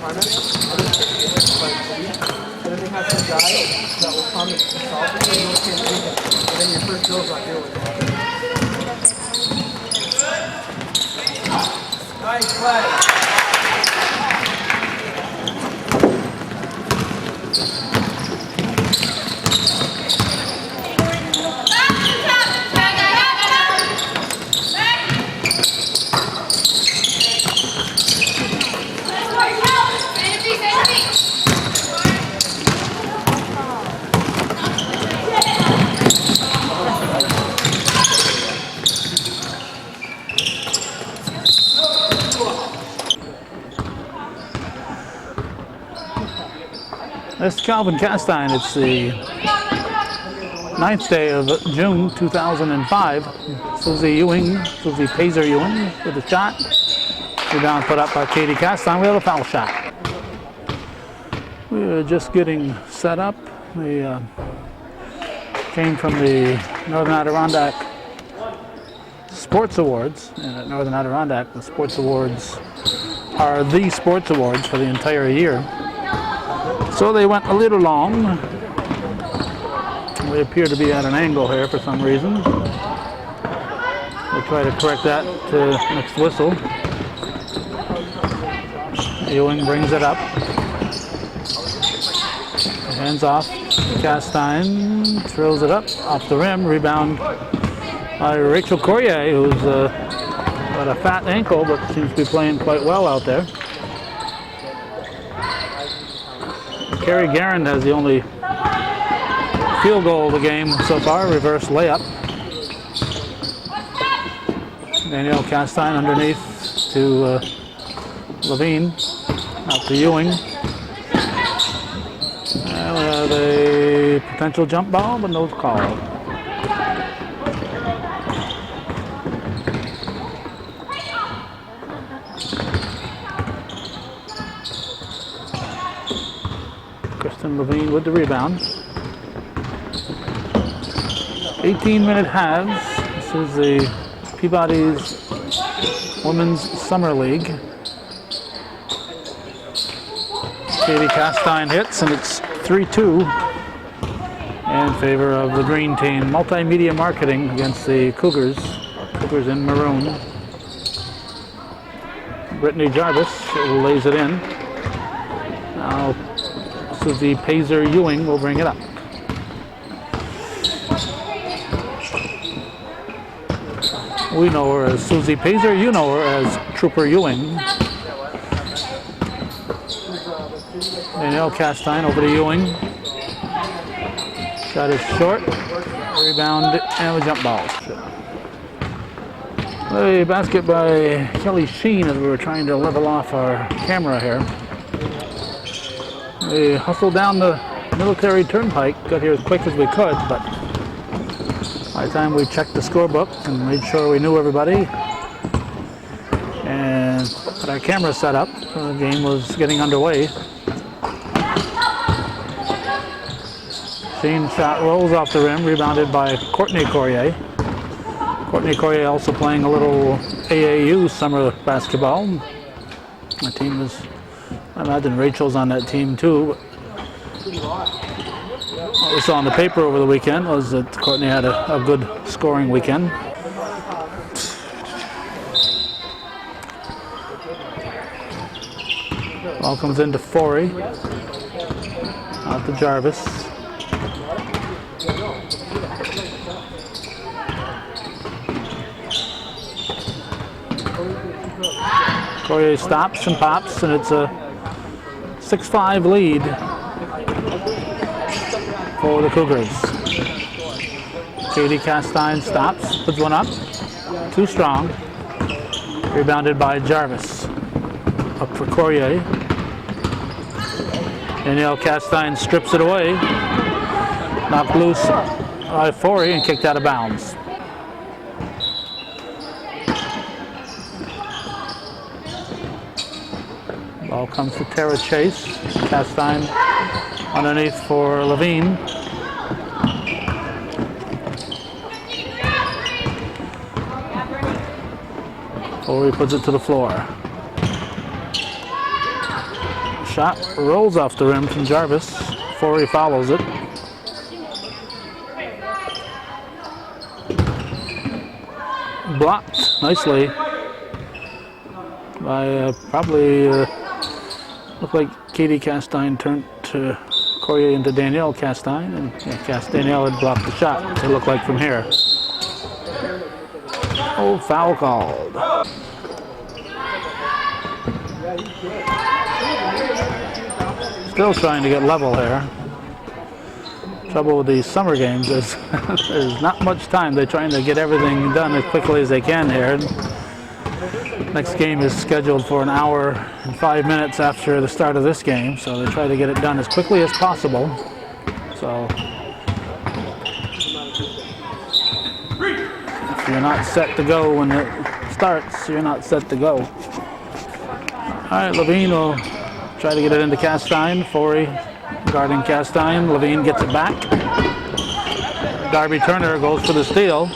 And then they have some guy that will come and solve it, and you can't do it. And then your first girl's not here with it. Nice play. This is Calvin Castine. It's the 9th day of June 2005. Susie Pazer Ewing with a shot. Rebound put up by Katie Castine. We have a foul shot. We're just getting set up. We came from the Northern Adirondack Sports Awards. And at Northern Adirondack, the Sports Awards are the sports awards for the entire year. So they went a little long. They appear to be at an angle here for some reason. We'll try to correct that to next whistle. Ewing brings it up. Hands off. Castine throws it up off the rim. Rebound by Rachel Courier, who's got a fat ankle but seems to be playing quite well out there. Carrie Guerin has the only field goal of the game so far, reverse layup. Danielle Castine underneath to Levine, out to Ewing. And we have a potential jump ball, but no call. Levine with the rebound. 18-minute halves. This is the Peabody's Women's Summer League. Katie Castine hits, and it's 3-2 in favor of the green team. Multimedia marketing against the Cougars. Cougars in maroon. Brittany Jarvis lays it in. Now Susie Pazer Ewing will bring it up. We know her as Susie Pazer, you know her as Trooper Ewing. Danielle Castine over to Ewing. Shot is short. Rebound and a jump ball. A basket by Kelly Sheen as we were trying to level off our camera here. We hustled down the Military Turnpike, got here as quick as we could, but by the time we checked the scorebook and made sure we knew everybody and got our camera set up, the game was getting underway. Sheen shot rolls off the rim, rebounded by Courtney Courier. Courtney Courier also playing a little AAU summer basketball. My team is, I imagine Rachel's on that team too. What we saw on the paper over the weekend was that Courtney had a good scoring weekend. Ball comes into Forey. Out to Jarvis. Courier stops and pops, and it's a 6-5 lead for the Cougars. Katie Castine stops, puts one up, too strong. Rebounded by Jarvis. Up for Courier. Danielle Castine strips it away. Knocked loose by Forey and kicked out of bounds. Ball comes to Tara Chase. Castine underneath for Levine. Forey puts it to the floor. shot rolls off the rim from Jarvis. Forey follows it. Blocked nicely by probably looked like Katie Castine turned to Courier into Danielle Castine, and Danielle had blocked the shot. It looked like from here. Oh, foul called. Still trying to get level here. Trouble with these summer games is there's not much time. They're trying to get everything done as quickly as they can here. Next game is scheduled for an hour and 5 minutes after the start of this game, so they try to get it done as quickly as possible. So if you're not set to go when it starts, you're not set to go. All right, Levine will try to get it into Castine. Forey guarding Castine. Levine gets it back. Darby Turner goes for the steal.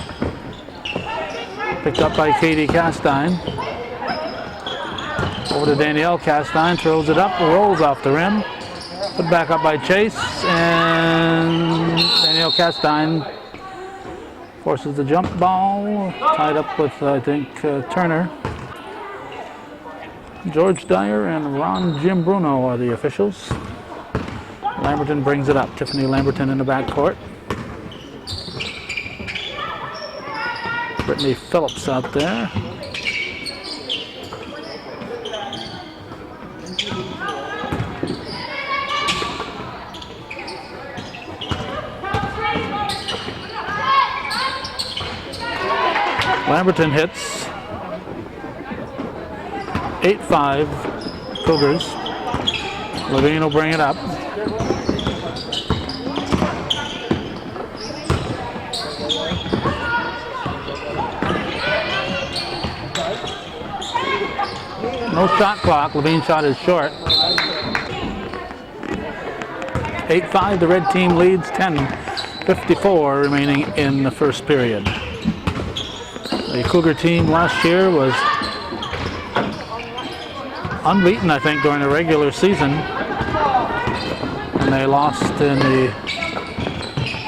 Picked up by Katie Castine. Over to Danielle Castine. Throws it up. Rolls off the rim. Put back up by Chase. And Danielle Castine forces the jump ball. Tied up with, I think, Turner. George Dyer and Ron Jim Bruno are the officials. Lamberton brings it up. Tiffany Lamberton in the backcourt. Brittany Phillips out there. Lamberton hits. 8-5 Cougars. Levine will bring it up. No shot clock. Levine's shot is short. 8-5, the red team leads. 10:54 remaining in the first period. The Cougar team last year was unbeaten, I think, during the regular season. And they lost in the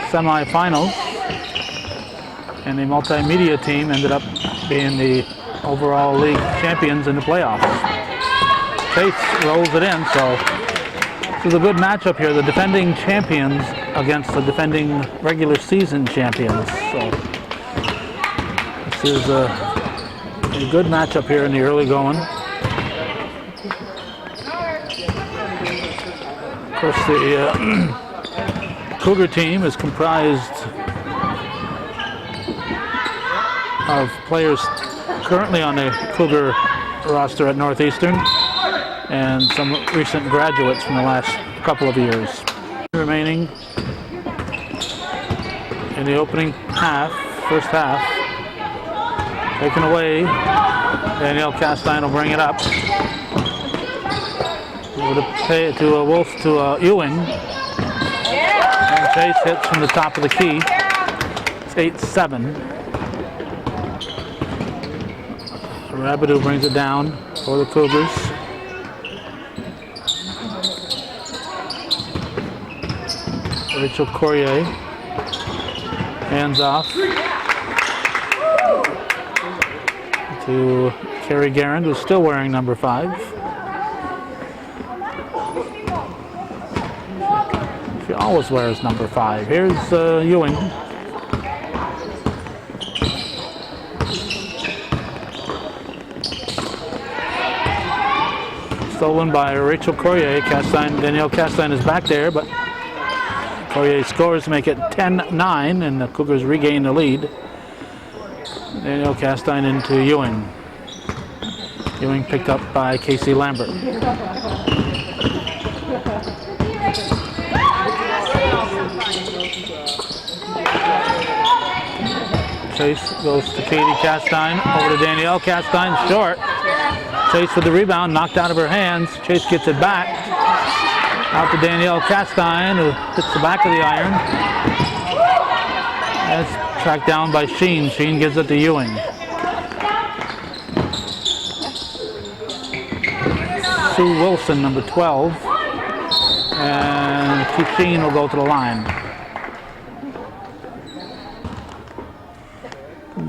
semifinals. And the multimedia team ended up being the overall league champions in the playoffs. Chase rolls it in, so this is a good matchup here. The defending champions against the defending regular season champions. So this is a good matchup here in the early going. Of course, the Cougar team is comprised of players currently on the Cougar roster at Northeastern and some recent graduates from the last couple of years. Remaining in the opening half, first half. Taken away. Danielle Castine will bring it up. Over to Wolf to Ewing. And Chase hits from the top of the key. It's 8-7. Rabideau brings it down for the Cougars. Rachel Courier. Hands off to Carrie Garand, who's still wearing number 5. She always wears number 5. Here's Ewing. Stolen by Rachel Courier. Danielle Castine is back there, but Courier scores to make it 10-9, and the Cougars regain the lead. Danielle Castine into Ewing. Ewing picked up by Casey Lambert. Chase goes to Katie Castine, over to Danielle Castine, short. Chase with the rebound, knocked out of her hands. Chase gets it back. Out to Danielle Castine, who hits the back of the iron. That's tracked down by Sheen. Sheen gives it to Ewing. Sue Wilson, number 12. And Sheen will go to the line.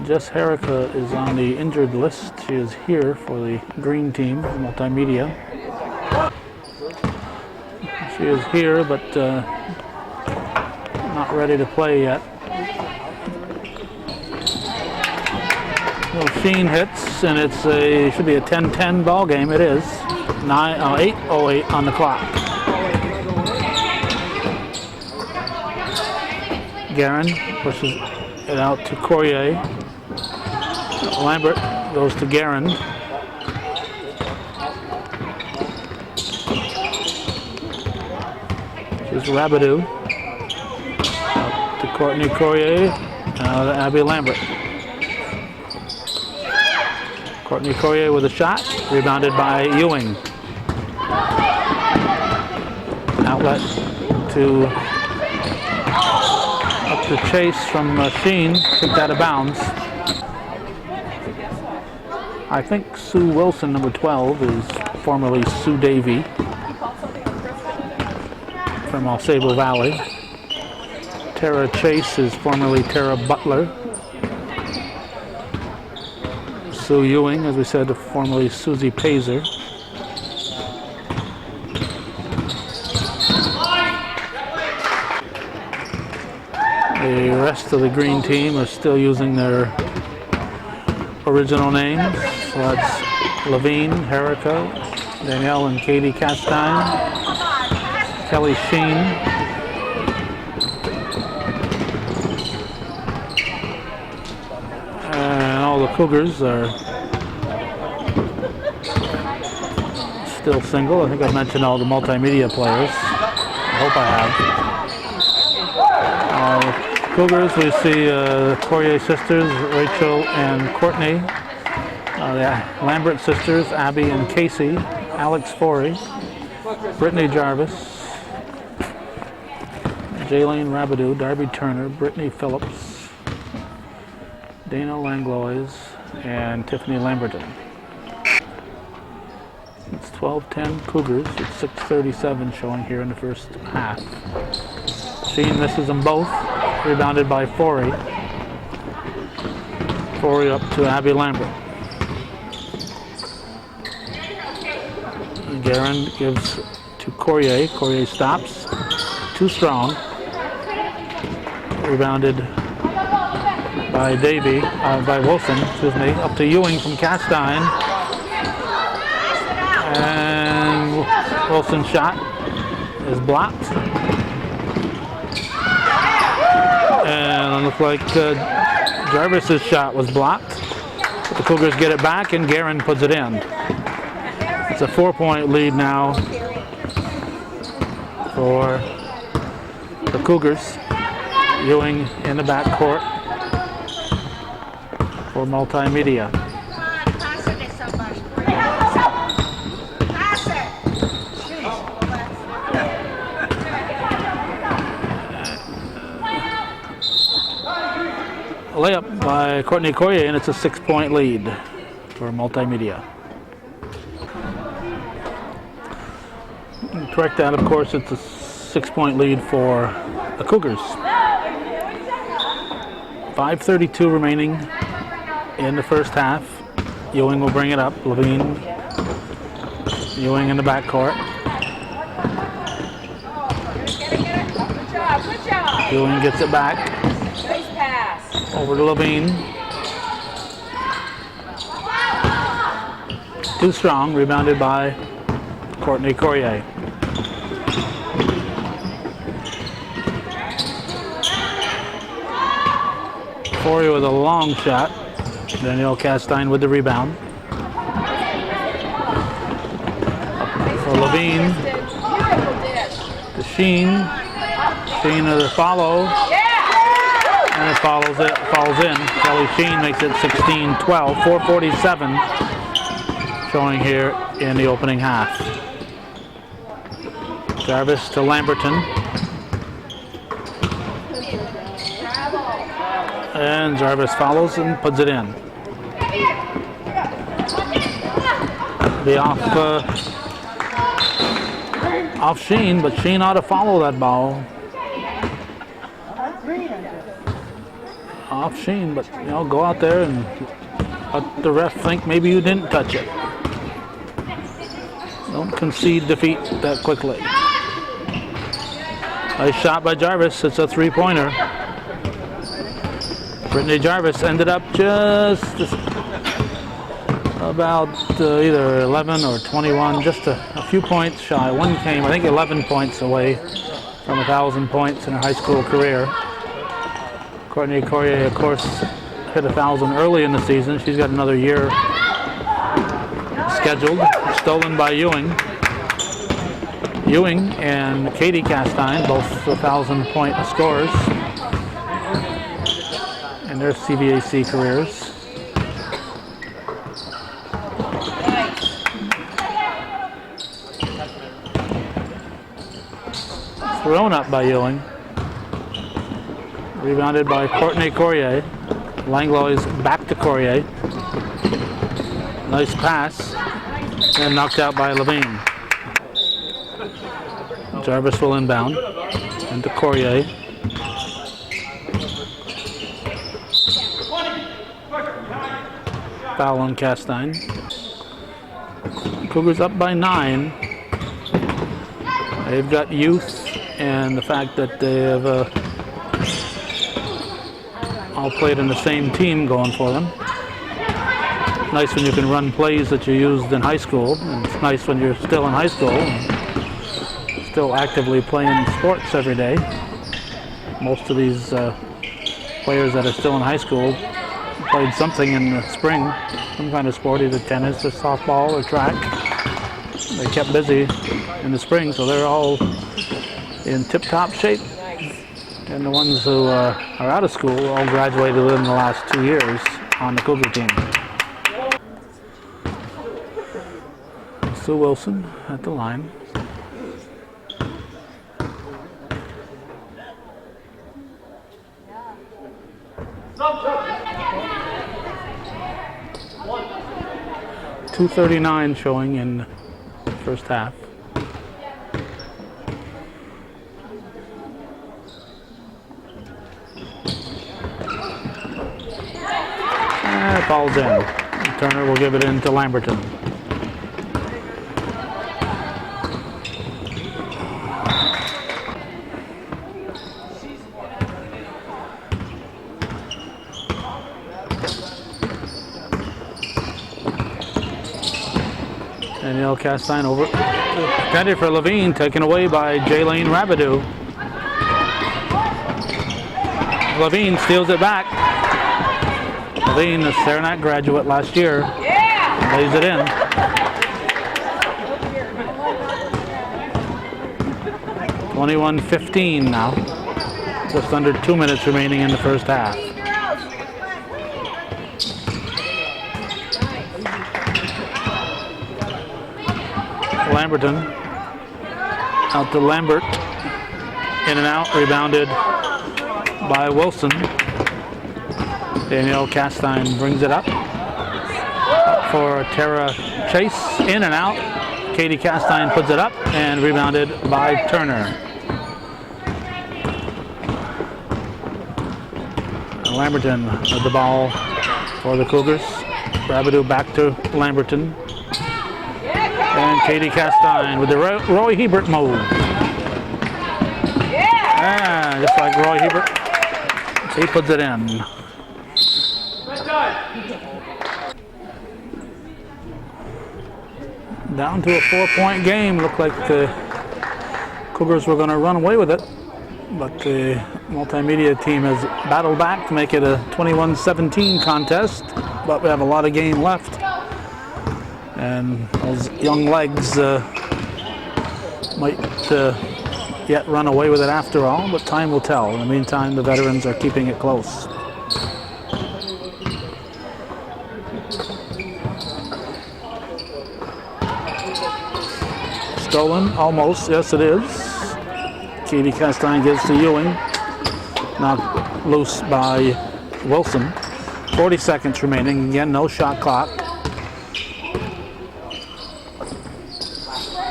Jess Herrica is on the injured list. She is here for the green team, multimedia. She is here, but not ready to play yet. Well, Sheen hits, and it should be a 10-10 ball game. It is 8:08 on the clock. Guerin pushes it out to Courier. Lambert goes to Guerin. Here's Rabideau. Out to Courtney Courier. Now to Abby Lambert. Courtney Courier with a shot. Rebounded by Ewing. Outlet to up to Chase from Sheen. Kicked out of bounds. I think Sue Wilson, number 12, is formerly Sue Davey from Sable Valley. Tara Chase is formerly Tara Butler. Sue Ewing, as we said, formerly Susie Pazer. The rest of the green team are still using their original names. So that's Levine, Herrico, Danielle and Katie Castine, Kelly Sheen, and all the Cougars are still single. I think I've mentioned all the multimedia players. I hope I have. Cougars, we see Courier sisters, Rachel and Courtney. The Lambert sisters, Abby and Casey, Alex Forey, Brittany Jarvis, Jaylene Rabideau, Darby Turner, Brittany Phillips, Dana Langlois, and Tiffany Lamberton. It's 12-10 Cougars. It's 6:37 showing here in the first half. Sheen misses them both. Rebounded by Forey. Forey up to Abby Lambert. Guerin gives to Courier. Courier stops. Too strong. Rebounded by by Wilson, excuse me. Up to Ewing from Castine. And Wilson's shot is blocked. And it looks like Jarvis's shot was blocked. But the Cougars get it back and Guerin puts it in. It's a 4-point lead now for the Cougars. Ewing in the backcourt for multimedia. Layup by Courtney Courier, and it's a 6-point lead for multimedia. Correct that, of course, it's a 6-point lead for the Cougars. 5:32 remaining in the first half. Ewing will bring it up. Levine, Ewing in the backcourt. Ewing gets it back. Over to Levine. Too strong, rebounded by Courtney Courier. Forey with a long shot. Danielle Castine with the rebound. For Levine. To Sheen. Sheen with a follow. And it falls in. Kelly Sheen makes it 16-12. 4:47 showing here in the opening half. Jarvis to Lamberton. And Jarvis follows and puts it in. Be off off Sheen, but Sheen ought to follow that ball. Off Sheen, but go out there and let the ref think maybe you didn't touch it. Don't concede defeat that quickly. Nice shot by Jarvis. It's a three-pointer. Brittany Jarvis ended up just about either 11 or 21, just a few points shy. One came, I think, 11 points away from 1,000 points in her high school career. Courtney Corrier, of course, hit 1,000 early in the season. She's got another year scheduled. Stolen by Ewing. Ewing and Katie Castine, both 1,000-point scorers in their CVAC careers. Thrown up by Ewing. Rebounded by Courtney Corrier. Langlois back to Corrier. Nice pass. And knocked out by Levine. Jarvis will inbound. Into Corrier. Foul on Castine. Cougars up by 9. They've got youth and the fact that they have all played in the same team going for them. Nice when you can run plays that you used in high school, and it's nice when you're still in high school and still actively playing sports every day. Most of these players that are still in high school played something in the spring, some kind of sport, either tennis or softball or track. They kept busy in the spring, so they're all in tip-top shape. And the ones who are out of school all graduated within the last 2 years on the Cougar team. Sue Wilson at the line. .239 showing in the first half. It falls in. Turner will give it in to Lamberton. Danielle Castine over. Intended for Levine, taken away by Jaylene Rabideau. Levine steals it back. Levine, a Saranac graduate last year, lays it in. .21-15 now. Just under 2 minutes remaining in the first half. Lamberton out to Lambert, in and out, rebounded by Wilson. Danielle Castine brings it up for Tara Chase, in and out. Katie Castine puts it up and rebounded by Turner. Lamberton with the ball for the Cougars. Rabideau back to Lamberton. And Katie Castine with the Roy Hebert move. Yeah, just like Roy Hebert. He puts it in. Down to a 4-point game. Looked like the Cougars were going to run away with it, but the multimedia team has battled back to make it a 21-17 contest. But we have a lot of game left. And those young legs might yet run away with it after all, but time will tell. In the meantime, the veterans are keeping it close. Stolen, almost, yes it is. Katie Castine gives to Ewing. Knocked loose by Wilson. 40 seconds remaining, again no shot clock.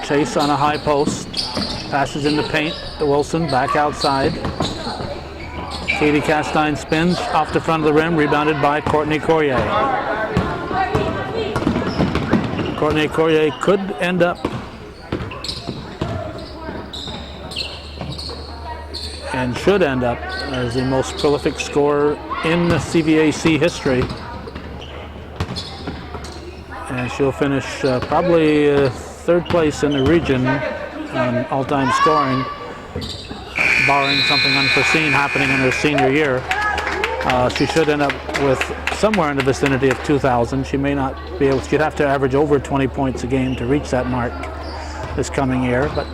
Chase on a high post. Passes in the paint to Wilson, back outside. Katie Castine spins off the front of the rim, rebounded by Courtney Courier. Courtney Courier could end up and should end up as the most prolific scorer in the CVAC history. And she'll finish probably third place in the region on all-time scoring, barring something unforeseen happening in her senior year. She should end up with somewhere in the vicinity of 2,000. She may not be able to, she'd have to average over 20 points a game to reach that mark this coming year, but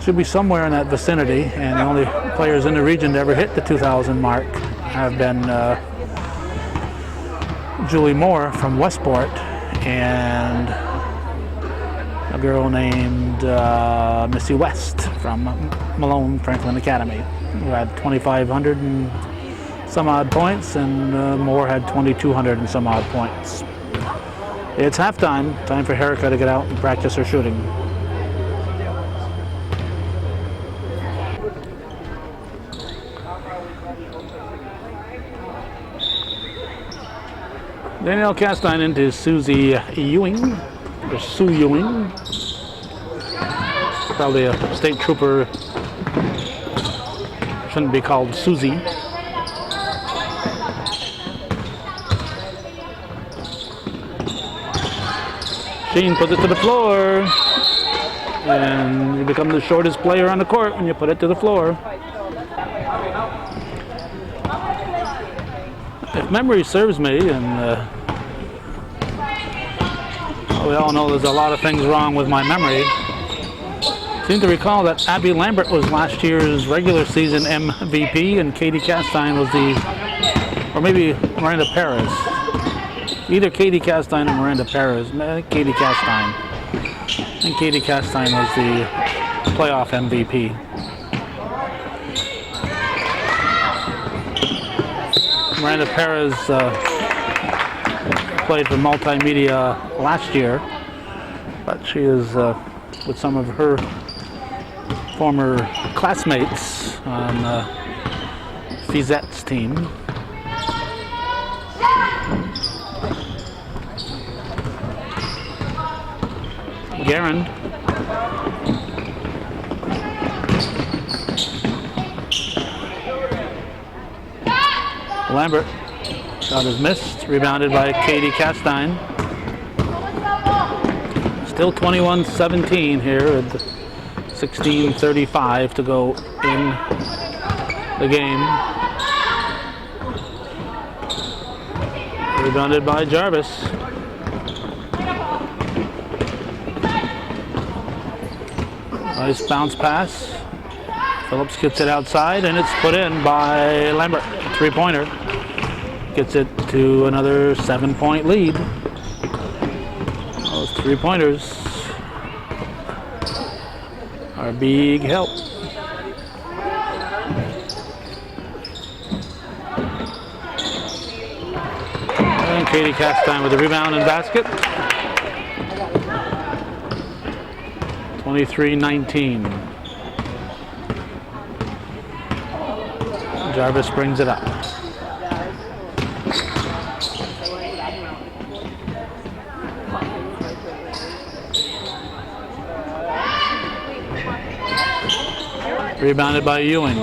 should be somewhere in that vicinity. And the only players in the region to ever hit the 2,000 mark have been Julie Moore from Westport and a girl named Missy West from Malone Franklin Academy, who had 2,500 and some odd points, and Moore had 2,200 and some odd points. It's halftime. Time for Herrica to get out and practice her shooting. Danielle Castine into Susie Ewing, or Sue Ewing. Probably a state trooper. Shouldn't be called Susie. Sheen puts it to the floor, and you become the shortest player on the court when you put it to the floor. If memory serves me, and we all know there's a lot of things wrong with my memory, I seem to recall that Abby Lambert was last year's regular season MVP, and Katie Castine was or maybe Miranda Perez. Either Katie Castine or Miranda Perez. I think Katie Castine. I think Katie Castine was the playoff MVP. Miranda Perez played for Multimedia last year, but she is with some of her former classmates on Fizette's team. Guerin. Lambert. Shot is missed. Rebounded by Katie Castine. Still 21-17 here with 16:35 to go in the game. Rebounded by Jarvis. Nice bounce pass. Phillips gets it outside, and it's put in by Lambert. Three-pointer. Gets it to another 7-point lead. Those three-pointers are a big help. And Katie Castine with the rebound and basket. 23-19. Jarvis brings it up. Rebounded by Ewing.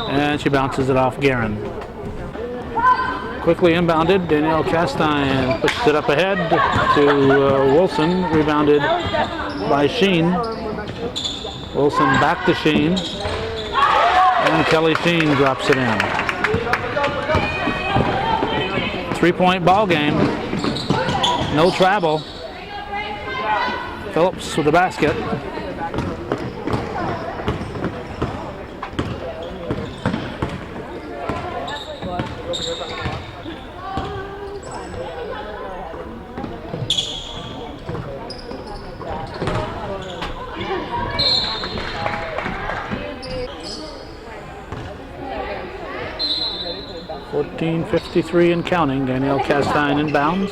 And she bounces it off Guerin. Quickly inbounded. Danielle Castine pushes it up ahead to Wilson. Rebounded by Sheen. Wilson back to Sheen. And Kelly Sheen drops it in. 3-point ball game. No travel. Phillips with the basket. .53 and counting. Danielle Castine inbounds.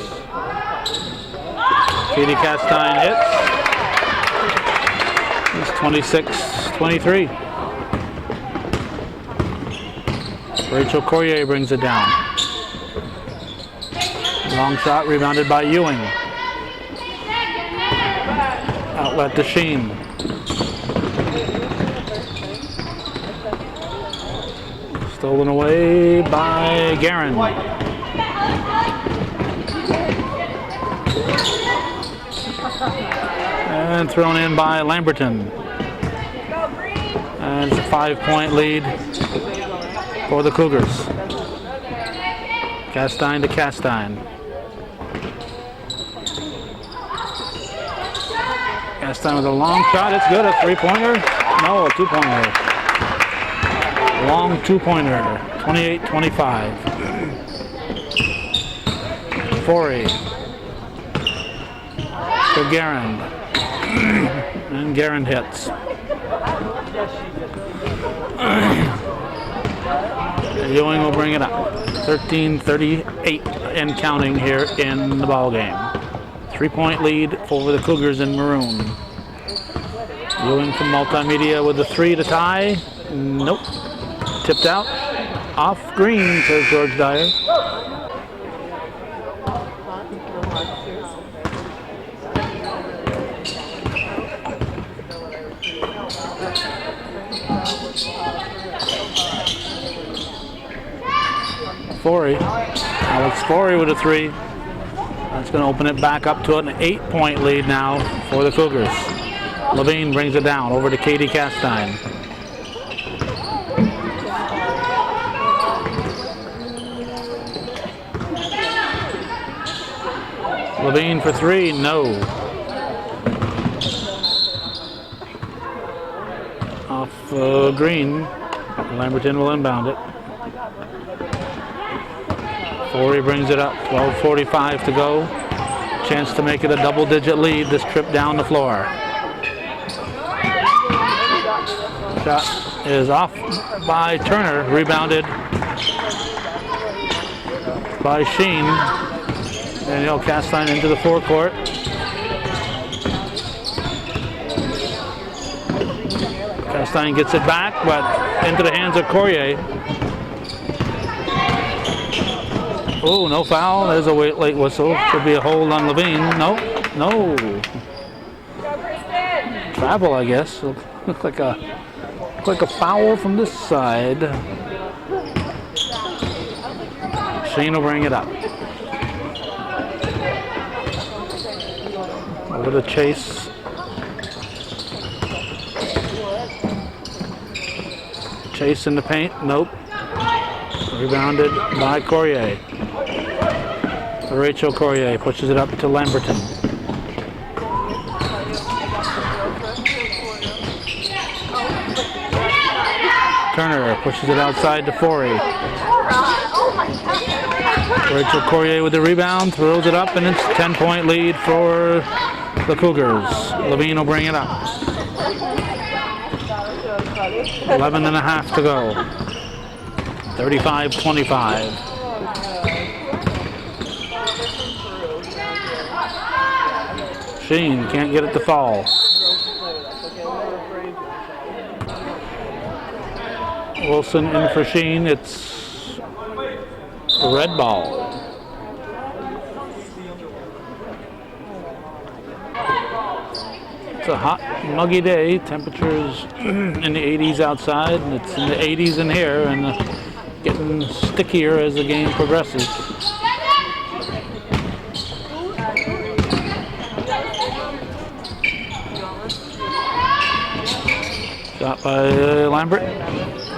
Katie Castine hits. It's 26-23. Rachel Courier brings it down. Long shot rebounded by Ewing. Outlet to Sheen. Stolen away by Guerin. And thrown in by Lamberton. And it's a 5-point lead for the Cougars. Castine to Castine. Castine with a long shot. It's good. A 3-pointer? No, a 2-pointer. Long 2-pointer. 28-25. Forey to Guerin. And Guerin hits. Ewing will bring it up. 13-38 and counting here in the ball game. 3-point lead for the Cougars in maroon. Ewing from multimedia with a 3 to tie. Nope. Tipped out. Off green, says George Dyer. Forey. Alex Forey with a 3. That's going to open it back up to an 8-point lead now for the Cougars. Levine brings it down over to Katie Castine. Levine for 3, no. Off green. Lamberton will inbound it. Forey brings it up, 12:45 to go. Chance to make it a double-digit lead this trip down the floor. Shot is off by Turner, rebounded by Sheen. Danielle Castine into the forecourt. Castine gets it back, but into the hands of Courier. Oh, no foul. There's a late whistle. Could be a hold on Levine. No, no. Travel, I guess. Look like a foul from this side. Sheen will bring it up. Over to Chase. Chase in the paint. Nope. Rebounded by Courier. Rachel Courier pushes it up to Lamberton. Turner pushes it outside to Forey. Rachel Courier with the rebound, throws it up, and it's a 10-point lead for the Cougars. Levine will bring it up. 11 and a half to go. 35-25. Sheen can't get it to fall. Wilson in for Sheen. It's a red ball. It's a hot, muggy day. Temperatures in the 80s outside, and it's in the 80s in here, and getting stickier as the game progresses. Shot by Lambert,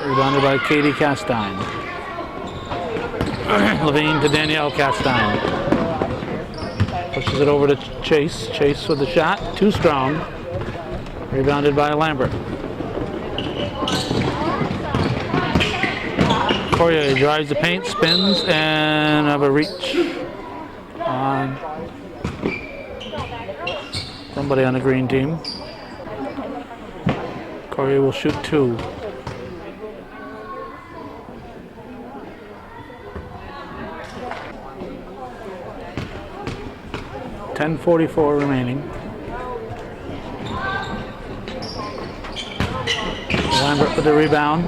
rebounded by Katie Castine. Levine to Danielle Castine. Pushes it over to Chase. Chase with the shot, too strong. Rebounded by Lambert. Courier drives the paint, spins, and have a reach on somebody on the green team. Courier will shoot 2. .10:44 remaining. Lambert with the rebound.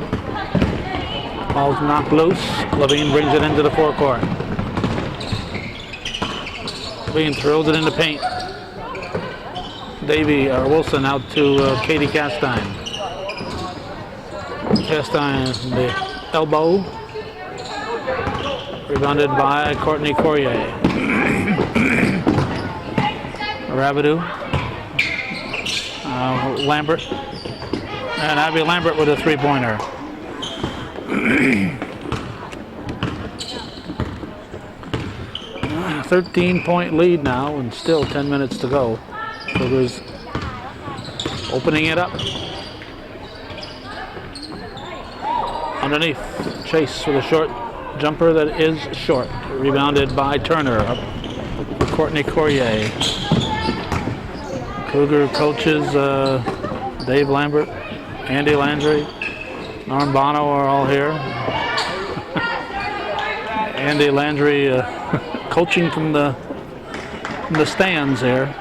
Ball's knocked loose. Levine brings it into the forecourt. Levine throws it in the paint. Wilson out to Katie Castine. Castine, the elbow. Rebounded by Courtney Courier. Rabidou. Lambert. And Abby Lambert with a three-pointer. 13-point lead now, and still 10 minutes to go. Cougars opening it up. Underneath, Chase with a short jumper that is short. Rebounded by Turner. Up for Courtney Courier. Cougar coaches Dave Lambert, Andy Landry, Norm Bono are all here. Andy Landry coaching from the stands here.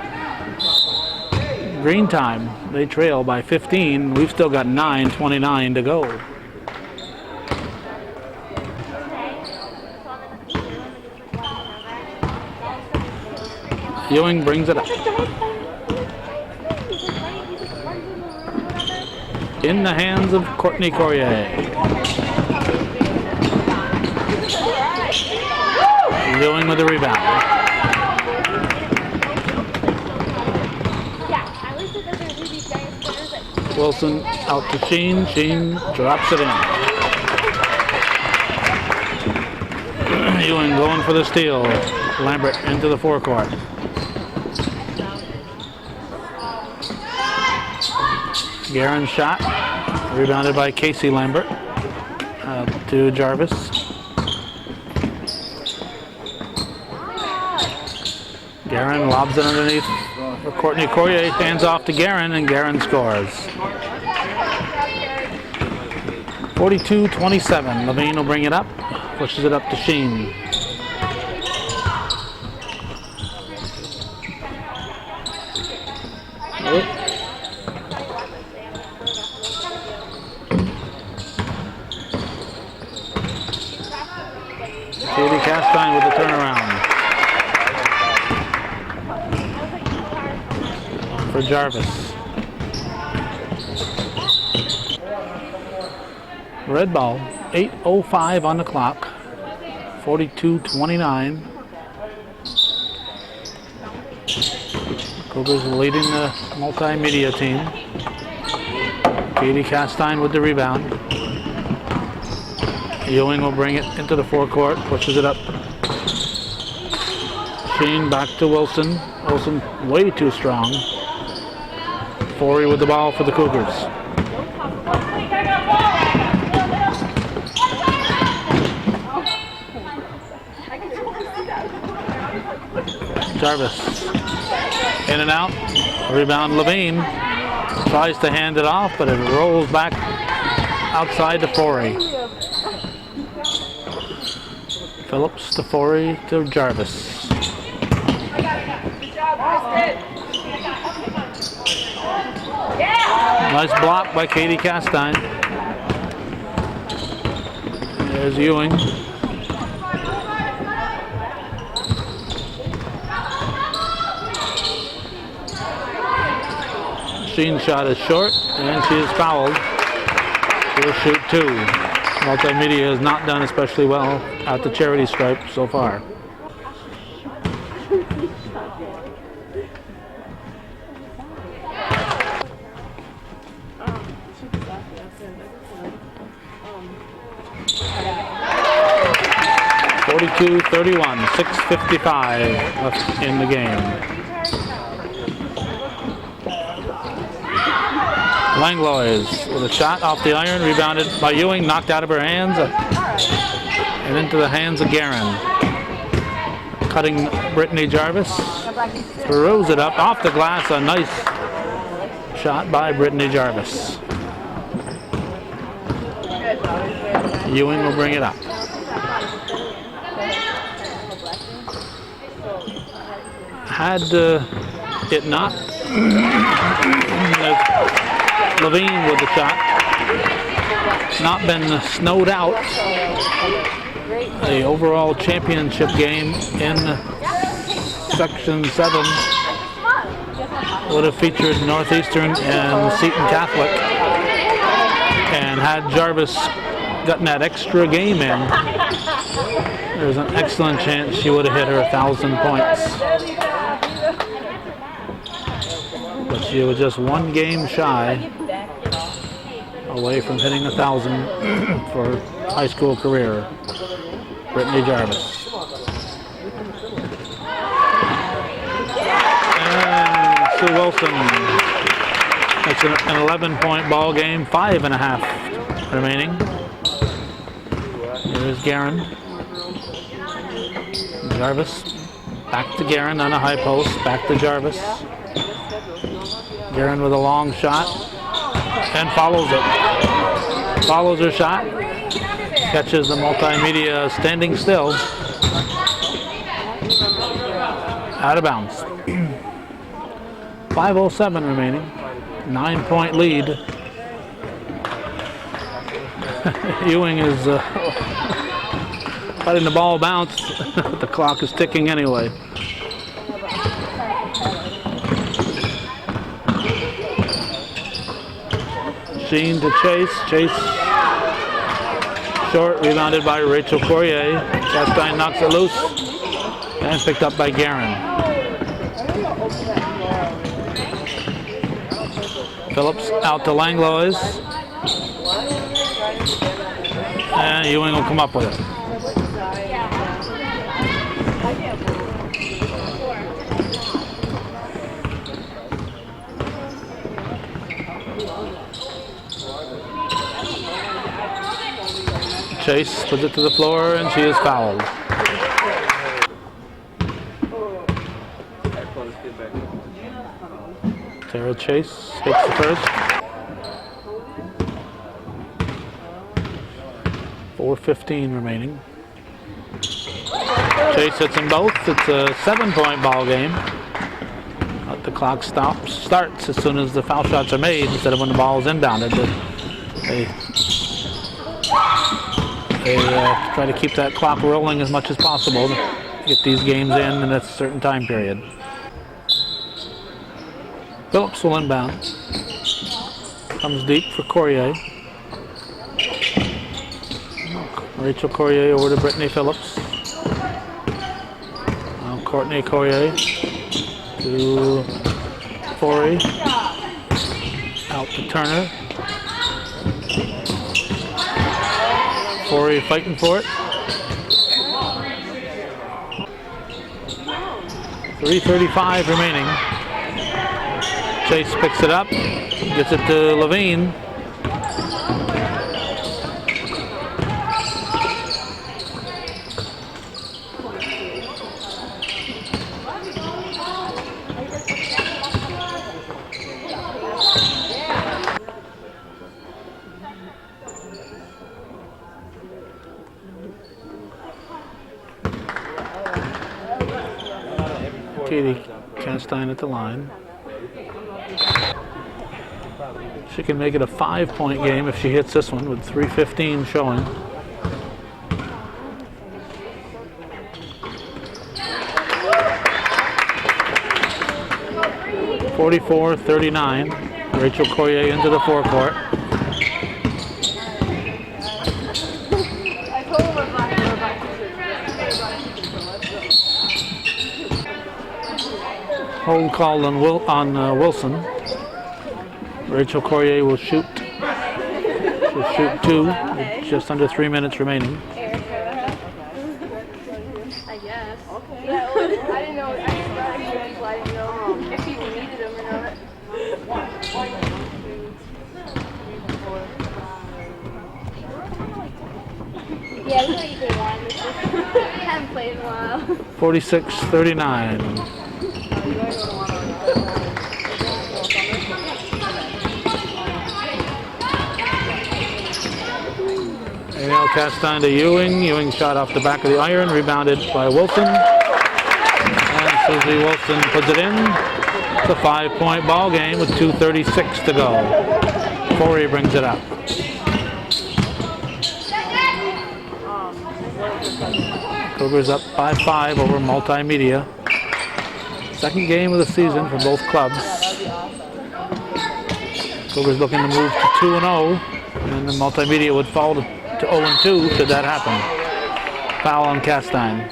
Green time, they trail by 15. We've still got 9:29 to go. Ewing brings it up. In the hands of Courtney Courier. Ewing with the rebound. Wilson out to Sheen. Sheen drops it in. Ewing going for the steal. Lambert into the forecourt. Guerin shot. Rebounded by Casey Lambert. To Jarvis. Guerin lobs it underneath for Courtney Courier. Hands off to Guerin, and Guerin scores. 42-27. Levine will bring it up. Pushes it up to Sheen. Katie Castine with the turnaround. For Jarvis. Red ball, 8:05 on the clock, 42-29. Cougars leading the multimedia team. Katie Castine with the rebound. Ewing will bring it into the forecourt, pushes it up. Sheen back to Wilson. Wilson way too strong. Forey with the ball for the Cougars. Jarvis in and out. Rebound Levine. Tries to hand it off, but it rolls back outside to Forey. Phillips to Forey to Jarvis. Nice block by Katie Castine. There's Ewing. Sheen's shot is short, and she is fouled. She'll shoot two. Multimedia has not done especially well at the charity stripe so far. (42-31), 6:55 left in the game. Langlois with a shot off the iron, rebounded by Ewing, knocked out of her hands, and into the hands of Guerin. Cutting Brittany Jarvis, throws it up off the glass, a nice shot by Brittany Jarvis. Ewing will bring it up. Had it not, Levine with the shot. not been snowed out, the overall championship game in Section 7 would have featured Northeastern and Seton Catholic, and had Jarvis gotten that extra game in, there's an excellent chance she would have hit her 1,000 points. But she was just one game shy away from hitting 1,000 for high school career, Brittany Jarvis. And Sue Wilson, that's an 11-point ball game, 5.5 remaining. Here's Guerin. Jarvis, back to Guerin on a high post, back to Jarvis. Guerin with a long shot and follows it. Follows her shot, catches the multimedia standing still. Out of bounds. 5:07 remaining, 9-point lead. Ewing is letting the ball bounce, but the clock is ticking anyway. Sheen to Chase. Chase short, rebounded by Rachel Courier. Chastain knocks it loose and picked up by Guerin. Phillips out to Langlois. And Ewing will come up with it. Chase puts it to the floor and she is fouled. Tara Chase hits the first. 4:15 remaining. Chase hits them both. It's a 7-point ball game. But the clock starts as soon as the foul shots are made instead of when the ball is inbounded. They try to keep that clock rolling as much as possible to get these games in a certain time period. Phillips will inbound. Comes deep for Courier. Rachel Courier over to Brittany Phillips. Now Courtney Courier to Forey. Out to Turner. Forey fighting for it. 3:35 remaining. Chase picks it up, gets it to Levine. Katie Chastain at the line. She can make it a 5-point game if she hits this one with 3:15 showing. (44-39). Rachel Courier into the forecourt. Hold called on Wilson. Rachel Courier will shoot. She'll shoot 2 with just under 3 minutes remaining. I guess. Okay. Yeah, well, I didn't know. I didn't know if people needed them or not. Yeah, we know you can wine. I haven't played in a while. 46-39. Ariel Chastain to Ewing. Ewing shot off the back of the iron, rebounded by Wilson. And Susie Wilson puts it in. It's a 5-point ball game with 2:36 to go. Corey brings it up. Cougars up by 5 over Multimedia. Second game of the season for both clubs. Cougars looking to move to 2-0, and the Multimedia would fall to 0-2 should that happen. Foul on Castine.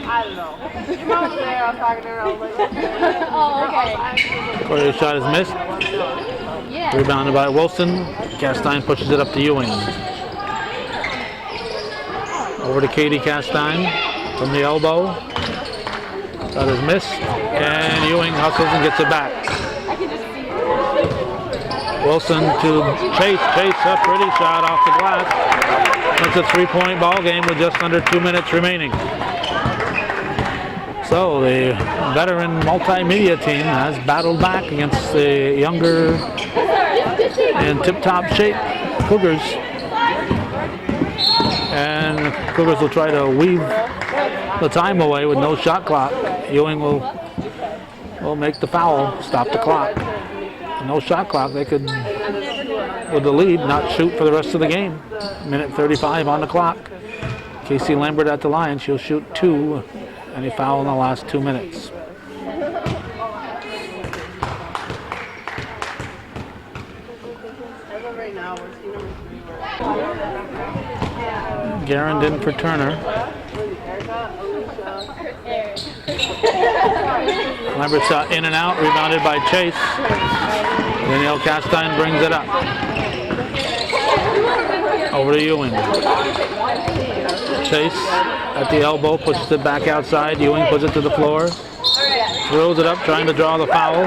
I don't know. Your mom was there, I was talking to her, I was like, oh, okay. Corey's shot is missed. Yeah. Rebounded by Wilson. Castine pushes it up to Ewing. Over to Katie Castine from the elbow. Shot is missed. And Ewing hustles and gets it back. I can just see it. Wilson to Chase. Chase, a pretty shot off the glass. It's a 3-point ball game with just under 2 minutes remaining. So the veteran Multimedia team has battled back against the younger and tip-top shape Cougars. And Cougars will try to weave the time away with no shot clock. Ewing will make the foul, stop the clock. No shot clock, they could, with the lead, not shoot for the rest of the game. Minute 35 on the clock. Casey Lambert at the line, she'll shoot 2. Any foul in the last 2 minutes. Garand in for Turner. Lambert shot in and out, rebounded by Chase. Danielle Castine brings it up. Over to Ewing. Chase at the elbow, pushes it back outside. Ewing puts it to the floor. Throws it up, trying to draw the foul.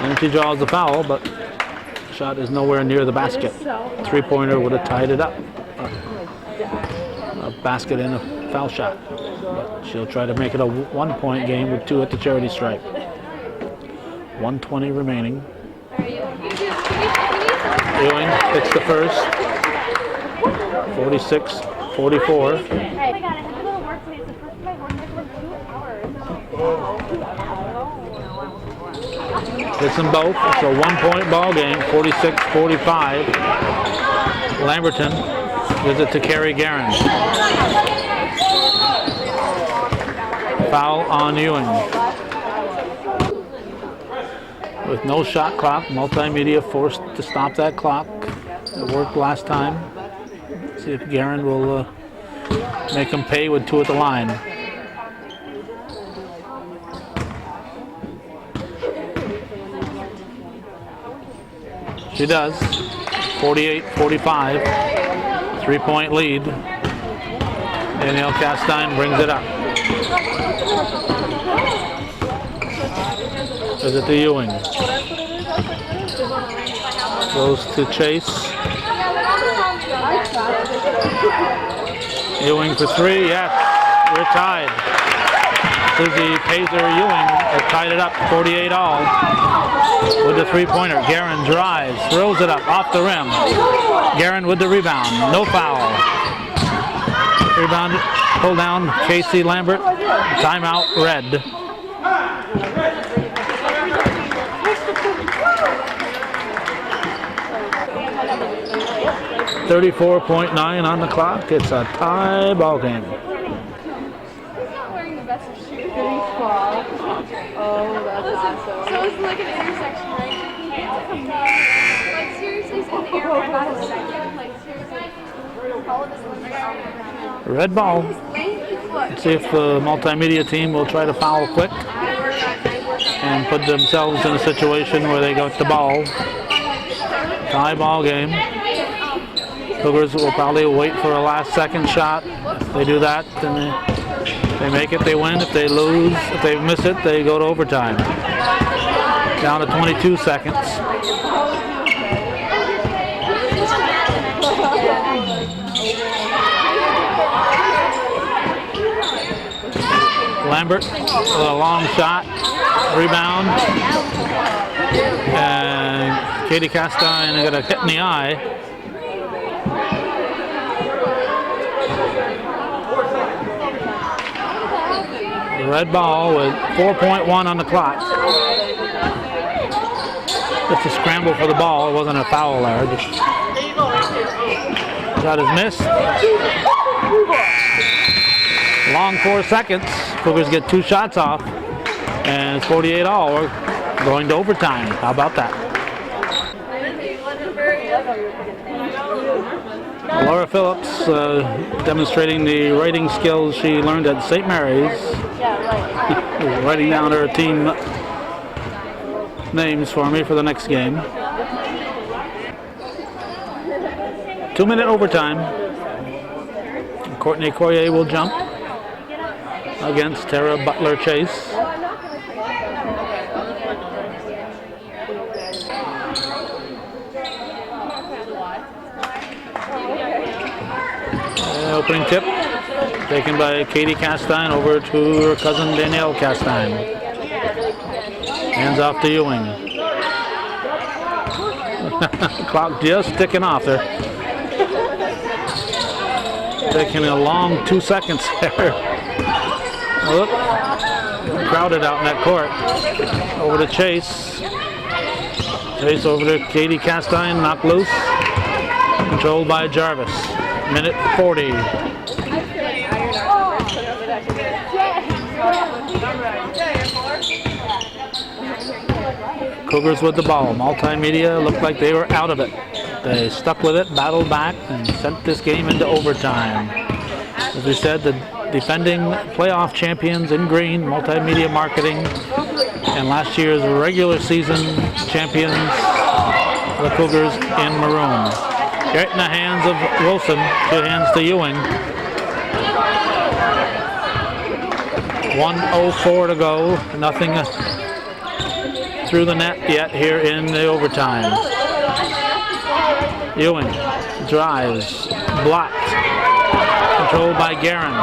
And she draws the foul, but the shot is nowhere near the basket. Three-pointer would have tied it up. A basket and a foul shot. But she'll try to make it a 1-point game with 2 at the charity stripe. 1:20 remaining. Ewing hits the first. 46-44. Hits them both. It's a 1-point ball game. 46-45. Lamberton gives it to Carrie Garand. Foul on Ewing. With no shot clock, Multimedia forced to stop that clock. It worked last time. See if Garand will make them pay with 2 at the line. She does. 48-45. 3-point lead. Danielle Castine brings it up. Is it to Ewing? Goes to Chase. Ewing for 3, yes, we're tied. Susie Pazer Ewing has tied it up, 48 all. With the 3-pointer, Garand drives, throws it up, off the rim. Garand with the rebound, no foul. Rebound, pull down, Casey Lambert, timeout, red. 34.9 on the clock. It's a tie ball game. He's not wearing the best of shoes. Oh, that's awesome. So it's like an intersection, right? Like seriously, it's in the air for about a second. Like seriously, all of this Red ball. Let's see if the Multimedia team will try to foul quick and put themselves in a situation where they got the ball. Tie ball game. Cougars will probably wait for a last second shot. If they do that, then they make it, they win. If they lose, if they miss it, they go to overtime. Down to 22 seconds. Lambert with a long shot, rebound, and Katie Castine got a hit in the eye. red ball with 4.1 on the clock. Just a scramble for the ball. It wasn't a foul there. Shot is missed. Long 4 seconds. Cougars get 2 shots off. And it's 48 all. We're going to overtime. How about that? Laura Phillips demonstrating the writing skills she learned at St. Mary's. Writing down her team names for me for the next game. 2-minute overtime. Courtney Coyer will jump against Tara Butler Chase. Opening tip taken by Katie Castine over to her cousin Danielle Castine. Hands off to Ewing. Clock just ticking off there. Taking a long 2 seconds there. Whoop. Crowded out in that court. Over to Chase. Chase over to Katie Castine, knocked loose. Controlled by Jarvis. Minute 40. Cougars with the ball. Multimedia looked like they were out of it. They stuck with it, battled back, and sent this game into overtime. As we said, the defending playoff champions in green, Multimedia Marketing, and last year's regular season champions, the Cougars, in maroon. Right in the hands of Wilson, 2 hands to Ewing. 1:04 to go, nothing through the net yet here in the overtime. Ewing drives, blocked, controlled by Guerin.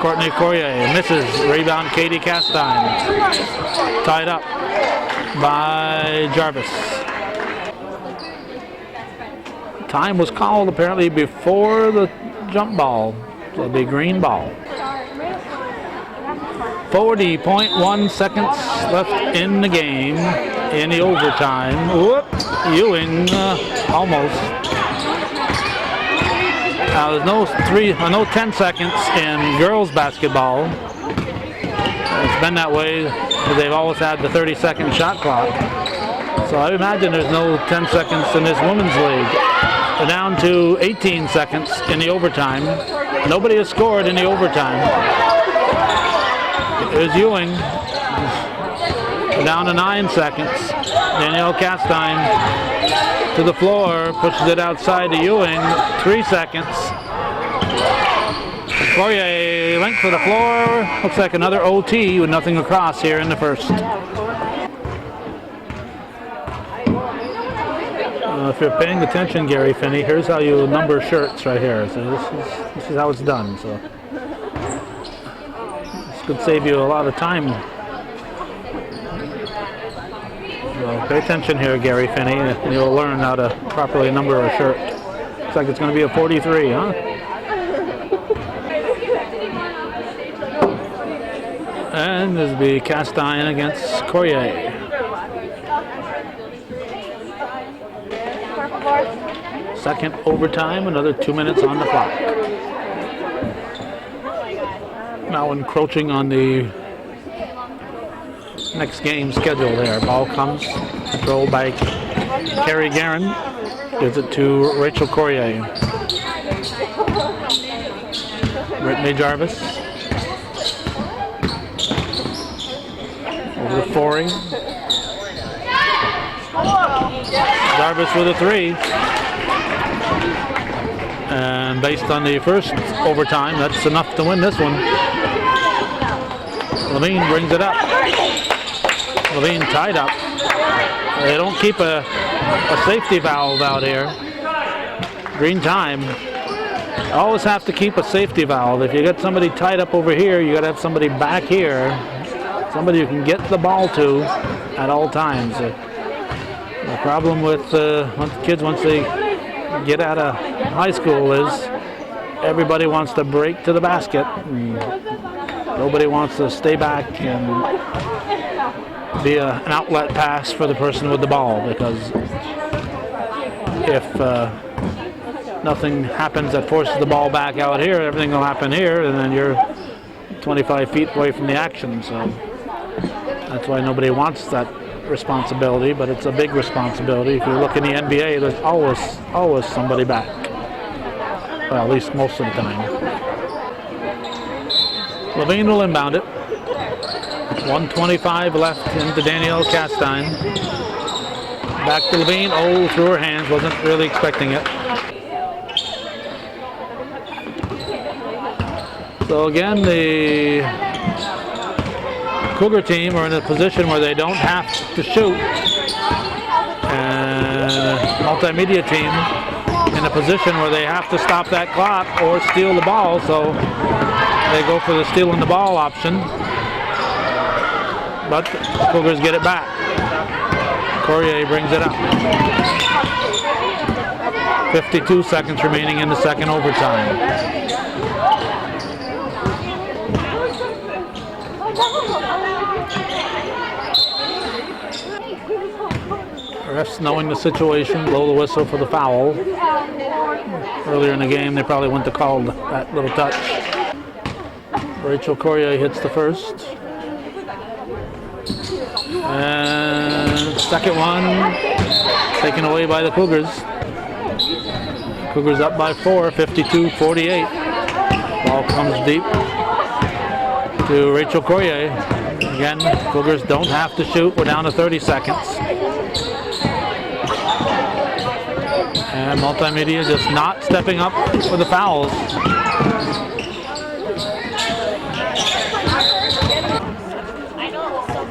Courtney Courier misses, rebound Katie Castine. Tied up by Jarvis. Time was called apparently before the jump ball, so it'll be green ball. 40.1 seconds left in the game in the overtime. Whoop, Ewing almost. There's no 10 seconds in girls basketball. It's been that way. They've always had the 30-second shot clock. So I imagine there's no 10 seconds in this women's league. They're down to 18 seconds in the overtime. Nobody has scored in the overtime. There's Ewing. Down to 9 seconds. Danielle Castine to the floor, pushes it outside to Ewing. 3 seconds. Courier length for the floor. Looks like another OT with nothing across here in the first. If you're paying attention, Gary Finney, here's how you number shirts right here. So this is how it's done. So this could save you a lot of time. So pay attention here, Gary Finney, and you'll learn how to properly number a shirt. Looks like it's going to be a 43, huh? And this will be Castine against Courier. Second overtime, another 2 minutes on the clock. Now encroaching on the next game schedule there. Ball comes, controlled by Carrie Guerin. Gives it to Rachel Courier. Brittany Jarvis. Over to Forey. Jarvis with a 3. And based on the first overtime, that's enough to win this one. Levine brings it up. Levine tied up. They don't keep a safety valve out here. Green time. Always have to keep a safety valve. If you get somebody tied up over here, you got to have somebody back here. Somebody you can get the ball to at all times. The problem with kids, once they get out of high school is everybody wants to break to the basket. Nobody wants to stay back and be an outlet pass for the person with the ball, because if nothing happens that forces the ball back out here, everything will happen here, and then you're 25 feet away from the action. So that's why nobody wants that responsibility, but it's a big responsibility. If you look in the NBA, there's always somebody back. Well, at least most of the time. Levine will inbound it. 1:25 left into Danielle Castine. Back to Levine. Oh, through her hands. Wasn't really expecting it. So again, the Cougar team are in a position where they don't have to shoot. And multimedia team in a position where they have to stop that clock or steal the ball. So they go for the stealing the ball option. But Cougars get it back. Courier brings it up. 52 seconds remaining in the second overtime. Refs, knowing the situation, blow the whistle for the foul. Earlier in the game, they probably wouldn't have called that little touch. Rachel Courier hits the first. And second one taken away by the Cougars. Cougars up by 4, 52-48. Ball comes deep to Rachel Courier. Again, Cougars don't have to shoot. We're down to 30 seconds. And multimedia just not stepping up for the fouls.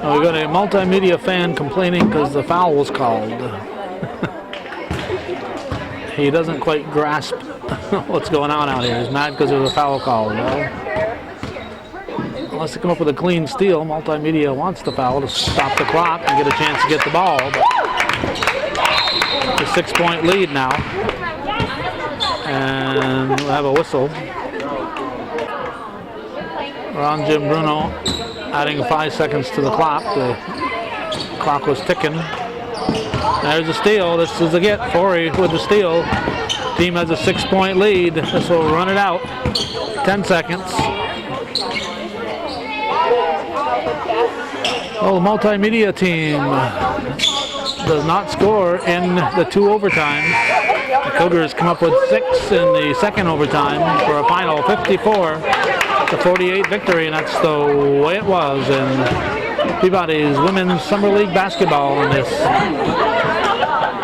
We got a multimedia fan complaining because the foul was called. He doesn't quite grasp what's going on out here. He's mad because there's a foul called. Well, unless they come up with a clean steal, multimedia wants the foul to stop the clock and get a chance to get the ball. But it's a 6-point lead now. And we'll have a whistle. Ron Jim Bruno adding 5 seconds to the clock. The clock was ticking. There's a steal. This is a get. Forey with the steal. Team has a 6-point lead. This will run it out. 10 seconds. Oh, the multimedia team does not score in the 2 overtimes. The Cougars come up with 6 in the second overtime for a final 54-48 victory, and that's the way it was in Peabody's Women's Summer League Basketball on this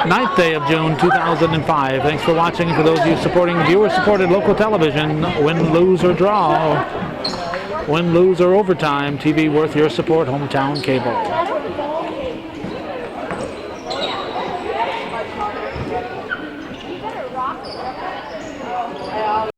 9th day of June 2005. Thanks for watching. For those of you supporting viewer-supported local television, win, lose, or draw, win, lose, or overtime, TV worth your support, Hometown Cable.